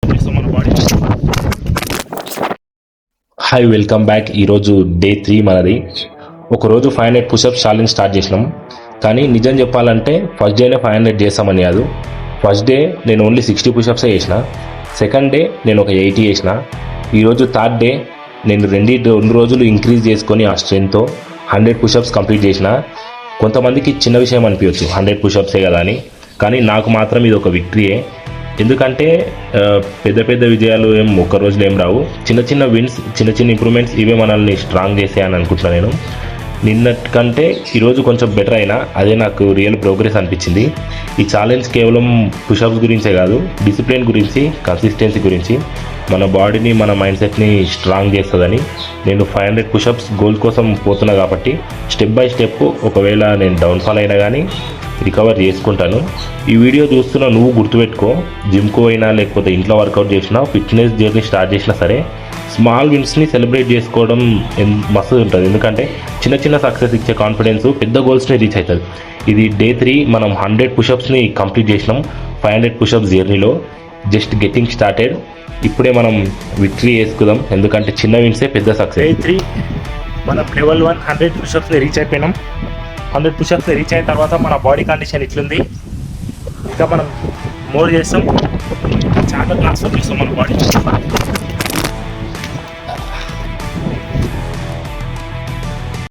మన body. Hi, welcome back. ఈరోజు day 3 మనది. ఒకరోజు 500 పుషప్స్ ఛాలెంజ్ స్టార్ట్ చేసినాం. కానీ నిజం చెప్పాలంటే ఫస్ట్ డేనే 500 చేస్తామని కాదు. ఫస్ట్ డే నేను ఓన్లీ 60 పుషప్సే చేసిన. సెకండ్ డే నేను ఒక 80 చేసిన. ఈరోజు థర్డ్ డే నేను రెండు రోజులు ఇంక్రీజ్ చేసుకొని ఆ స్ట్రెంగ్త్తో 100 పుషప్స్ కంప్లీట్ చేసిన. కొంతమందికి చిన్న విషయం అనిపించవచ్చు 100 పుషప్సే కదా అని, కానీ నాకు మాత్రం ఇది ఒక విక్టరీయే. ఎందుకంటే పెద్ద పెద్ద విజయాలు ఒక్క రోజులో ఏం రావు. చిన్న చిన్న విన్స్, చిన్న చిన్న ఇంప్రూవ్మెంట్స్ ఇవే మనల్ని స్ట్రాంగ్ చేసాయని అనుకుంటున్నాను నేను. నిన్నటికంటే ఈరోజు కొంచెం బెటర్ అయినా, అదే నాకు రియల్ ప్రోగ్రెస్ అనిపించింది. ఈ ఛాలెంజ్ కేవలం పుషప్స్ గురించే కాదు, డిసిప్లిన్ గురించి, కన్సిస్టెన్సీ గురించి, మన బాడీని, మన మైండ్ సెట్ని స్ట్రాంగ్ చేస్తుందని. నేను 500 పుషప్స్ గోల్ కోసం పోతున్నా కాబట్టి స్టెప్ బై స్టెప్ ఒకవేళ నేను డౌన్ఫాల్ అయినా కానీ రికవర్ చేసుకుంటాను. ఈ వీడియో చూస్తున్నా నువ్వు గుర్తుపెట్టుకో, జిమ్కు అయినా లేకపోతే ఇంట్లో వర్కౌట్ చేసినా, ఫిట్నెస్ జర్నీ స్టార్ట్ చేసినా సరే, స్మాల్ విన్స్ని సెలబ్రేట్ చేసుకోవడం మస్తు ఉంటుంది. ఎందుకంటే చిన్న చిన్న సక్సెస్ ఇచ్చే కాన్ఫిడెన్స్ పెద్ద గోల్స్ని రీచ్ అవుతుంది. ఇది డే 3 మనం 100 పుషప్స్ని కంప్లీట్ చేసినాం 500 పుషప్స్ జర్నీలో. Just getting started. ఇప్పుడే మనం విక్టరీ చేసుకుందాం, ఎందుకంటే చిన్న విన్సే పెద్ద సక్సెస్. డే 3 మనం లెవెల్ 1 100 పుషప్స్ని రీచ్ అయిపోయినాం. 100 పుషప్స్ రీచ్ అయిన తర్వాత మన బాడీ కండిషన్ ఇట్లుంది. ఇంకా మనం మోర్ చేస్తాం, చాలా ట్రాన్స్ఫర్ చేస్తాం మన బాడీ.